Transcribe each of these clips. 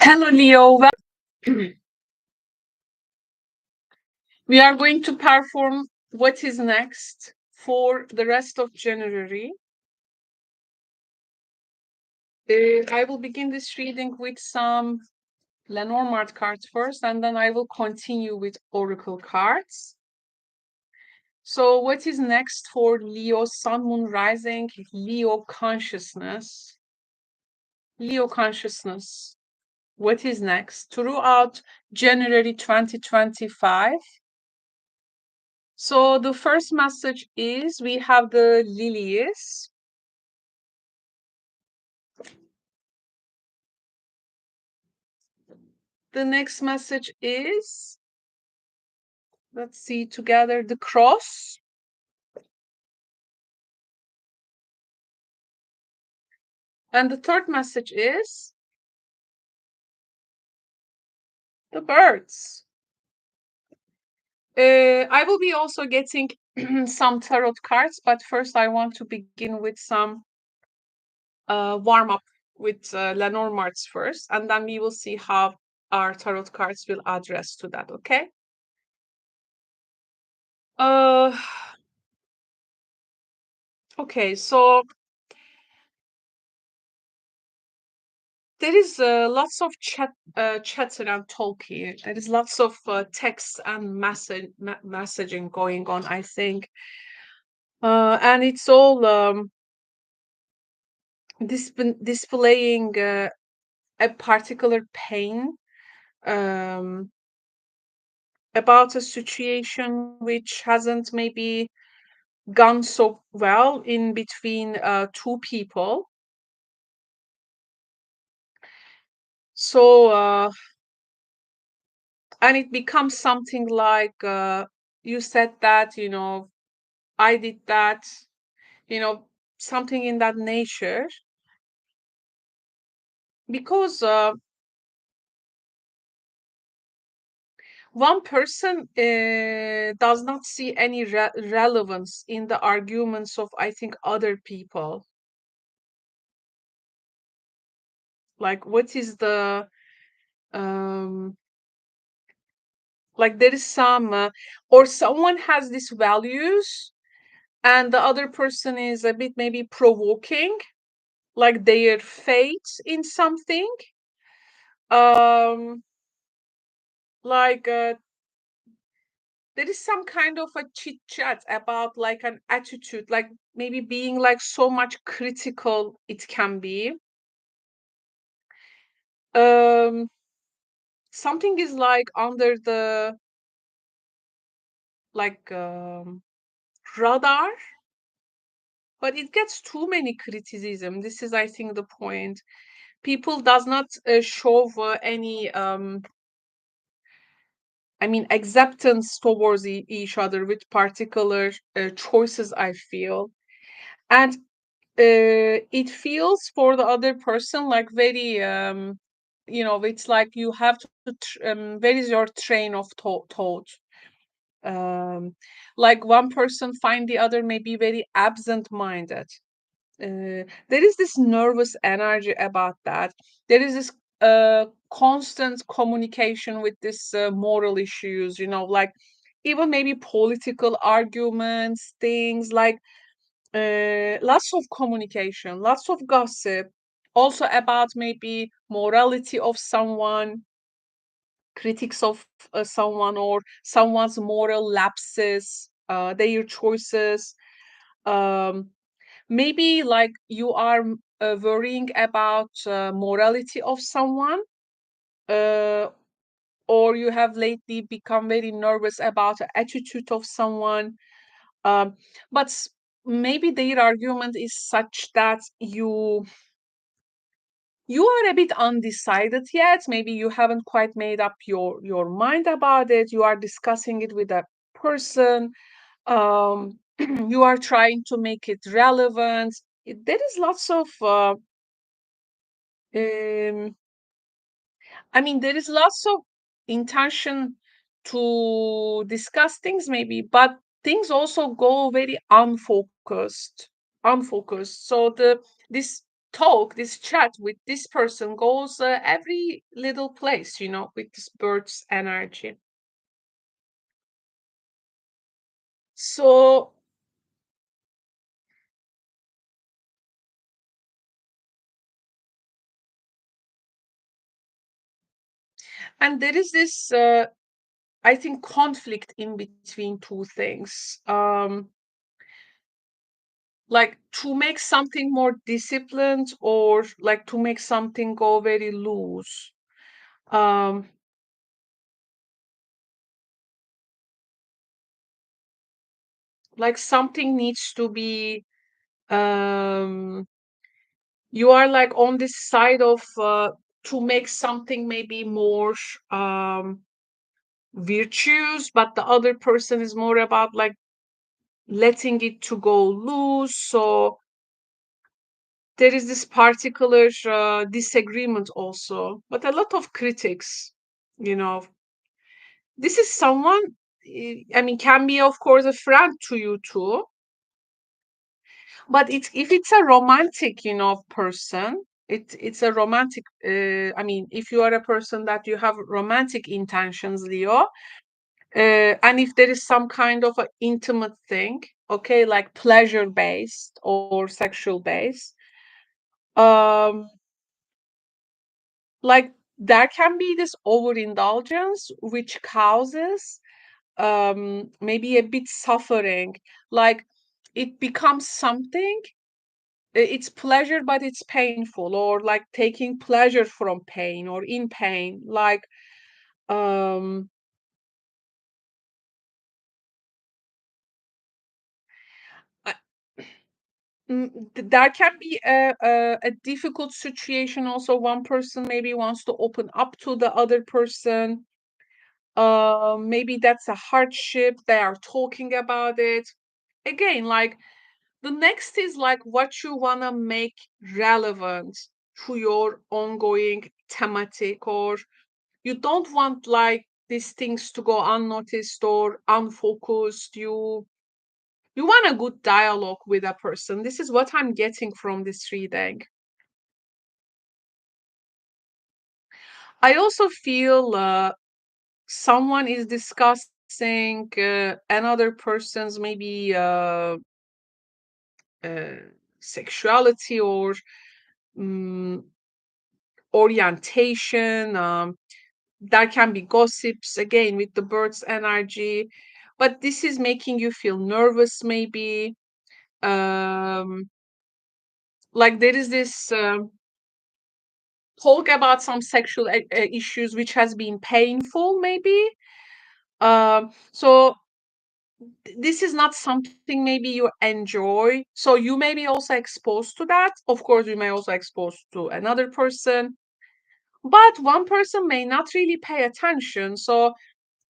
Hello, Leo. We are going to perform what is next for the rest of January. I will begin this reading with some Lenormand cards first, and then I will continue with Oracle cards. So, what is next for Leo, Sun, Moon, Rising, Leo consciousness? Leo consciousness. What is next? Throughout January 2025. So the first message is we have the lilies. The next message is, let's see together, the cross. And the third message is the birds. I will be also getting some tarot cards, but first I want to begin with some warm up with Lenormand's first, and then we will see how our tarot cards will address to that, okay? Okay, so there is lots of chatter and talking. There is lots of text and messaging going on, I think, and it's all displaying a particular pain um, about a situation which hasn't maybe gone so well in between two people. So and it becomes something like you said that, I did that, something in that nature, because one person does not see any relevance in the arguments of, I think, other people. Like, what is the like there is some or someone has these values and the other person is a bit maybe provoking, like their fate in something, um like there is some kind of a chit chat about like an attitude, like maybe being like so much critical it can be. um Something is like under the like radar, but it gets too many criticism. This is, I think, the point. People does not show any I mean, acceptance towards each other with particular choices, I feel. And it feels for the other person like very, it's like you have to, where is your train of thought? Like one person find the other maybe very absent-minded. There is this nervous energy about that. There is this constant communication with this moral issues, like even maybe political arguments, things like lots of communication, lots of gossip, also about maybe morality of someone, critics of someone, or someone's moral lapses, their choices. Um, Maybe like you are worrying about morality of someone, uh, or you have lately become very nervous about the attitude of someone. um, but maybe their argument is such that you are a bit undecided yet. Maybe you haven't quite made up your mind about it. You are discussing it with a person. You are trying to make it relevant. There is lots of um, I mean, there is lots of intention to discuss things maybe, but things also go very unfocused. So this talk, this chat with this person goes every little place, with this bird's energy. So, and there is this, I think, conflict in between two things. Like to make something more disciplined or like to make something go very loose. Um, like something needs to be, um, you are like on this side of to make something maybe more um, virtuous, but the other person is more about like letting it to go loose. So there is this particular disagreement also, but a lot of critics, you know, this is someone, I mean, can be of course a friend to you too, but it's if it's a romantic, person, it's a romantic. I mean, if you are a person that you have romantic intentions, Leo, and if there is some kind of an intimate thing, okay, like pleasure based or sexual based, um, like there can be this overindulgence which causes maybe a bit suffering, like it becomes something, it's pleasure but it's painful, or like taking pleasure from pain or in pain, like um I- there can be a difficult situation also. One person maybe wants to open up to the other person, maybe that's a hardship, they are talking about it again, like the next is like what you want to make relevant to your ongoing thematic, or you don't want like these things to go unnoticed or unfocused. You want a good dialogue with a person. This is what I'm getting from this reading. I also feel someone is discussing another person's maybe uh, sexuality or um, orientation. There can be gossips again with the bird's energy, but this is making you feel nervous, maybe. Um, like there is this talk about some sexual issues which has been painful, maybe. So this is not something maybe you enjoy. So you may be also exposed to that. Of course, you may also exposed to another person, but one person may not really pay attention. So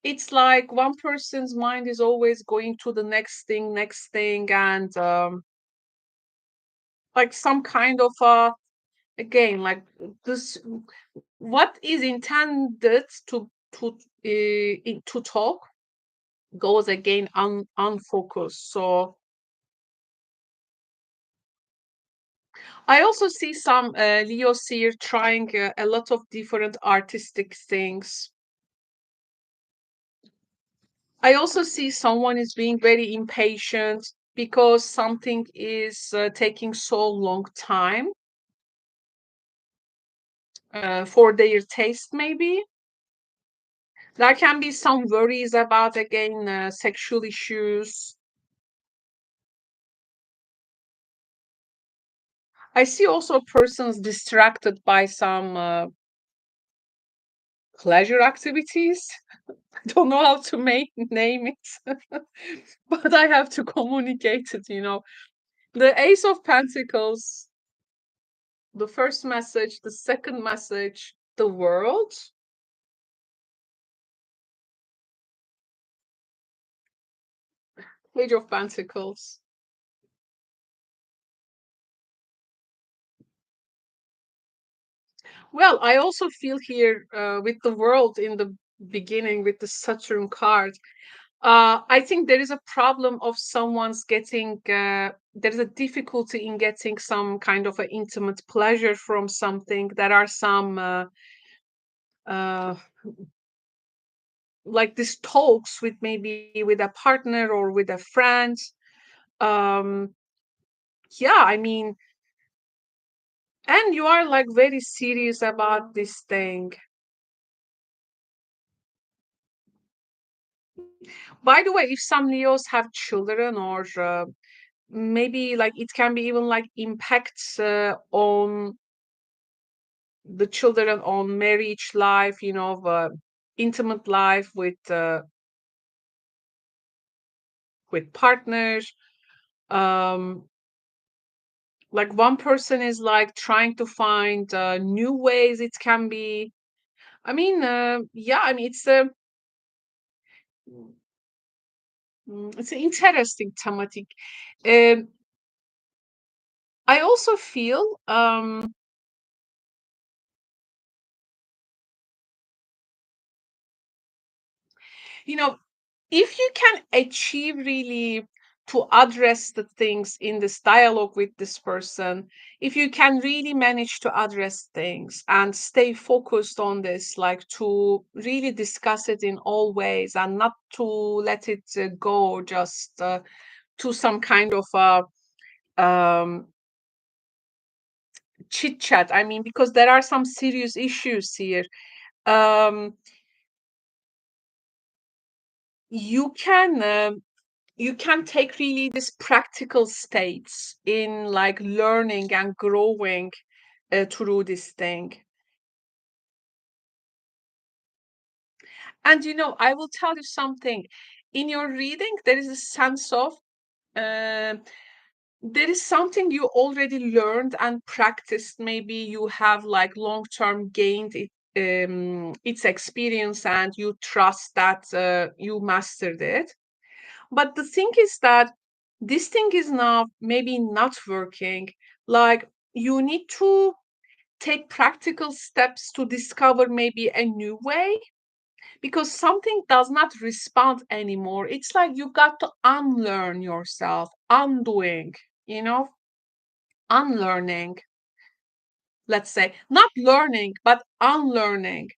it's like one person's mind is always going to the next thing, and like some kind of again, like this, what is intended to talk goes again unfocused. So I also see some Leos here trying a lot of different artistic things. I also see someone is being very impatient because something is taking so long time for their taste, maybe. There can be some worries about, again, sexual issues. I see also persons distracted by some pleasure activities. I don't know how to name it, but I have to communicate it. The Ace of Pentacles, the first message, the second message, the world. Page of Pentacles. Well, I also feel here with the world in the beginning with the Saturn card. I think there is a problem of someone's getting, there is a difficulty in getting some kind of an intimate pleasure from something. There are some, uh, like this talks with maybe with a partner or with a friend. Um, yeah, I mean, and you are like very serious about this thing. By the way, if some Leos have children or maybe like it can be even like impacts on the children on marriage life, intimate life with partners. Um, like one person is like trying to find new ways it can be. I mean, yeah, I mean it's an interesting thematic. Um, I also feel, you know, if you can achieve really to address the things in this dialogue with this person, if you can really manage to address things and stay focused on this, like to really discuss it in all ways and not to let it go just to some kind of um, chit chat. I mean, because there are some serious issues here. Um, you can. You can take really this practical states in like learning and growing through this thing. And I will tell you something. In your reading, there is a sense of uh, there is something you already learned and practiced. Maybe you have like long term gained its experience, and you trust that you mastered it. But the thing is that this thing is now maybe not working. Like you need to take practical steps to discover maybe a new way because something does not respond anymore. It's like you got to unlearn yourself, undoing, you know, unlearning, let's say, not learning, but unlearning.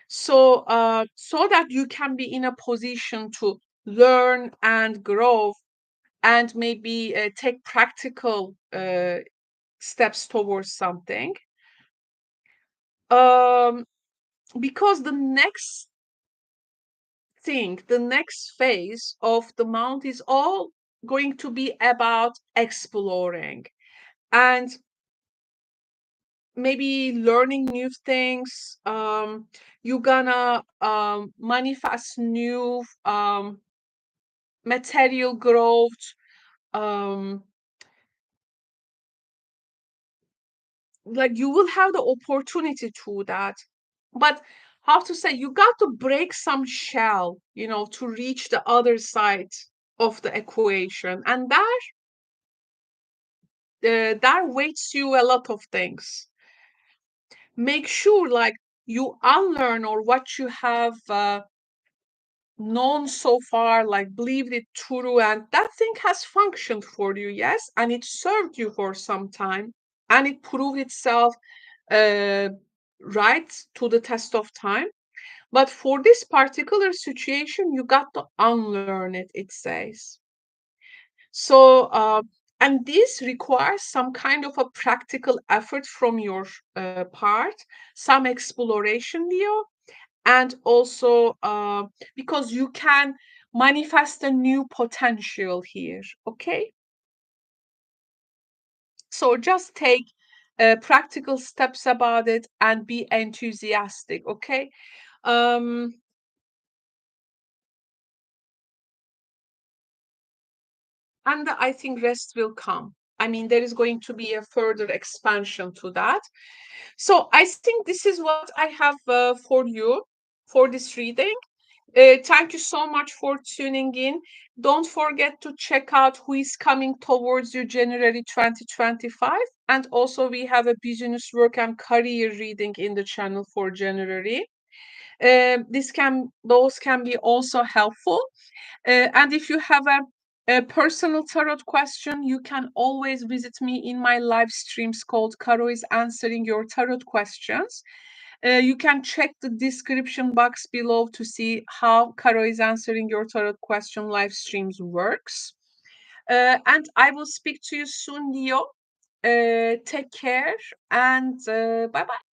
So that you can be in a position to learn and grow and maybe take practical steps towards something. Um, because the next thing, the next phase of the month is all going to be about exploring and maybe learning new things. You're gonna manifest new material growth. Um, like you will have the opportunity to that, but how to say, you got to break some shell to reach the other side of the equation, and that waits you a lot of things. Make sure like you unlearn or what you have known so far, like believed it true, and that thing has functioned for you, yes, and it served you for some time, and it proved itself uh, right to the test of time. But for this particular situation, you got to unlearn it, it says. So, and this requires some kind of a practical effort from your part, some exploration, Leo, and also because you can manifest a new potential here, okay? So just take practical steps about it and be enthusiastic, okay? Um, and I think rest will come. I mean, there is going to be a further expansion to that. So I think this is what I have for you for this reading. Thank you so much for tuning in. Don't forget to check out who is coming towards you January 2025. And also, we have a business work and career reading in the channel for January. Those can be also helpful. And if you have a personal tarot question, you can always visit me in my live streams called Caro is Answering Your Tarot Questions. You can check the description box below to see how Caro is Answering Your Tarot Question live streams works. And I will speak to you soon, Leo. Take care and bye bye.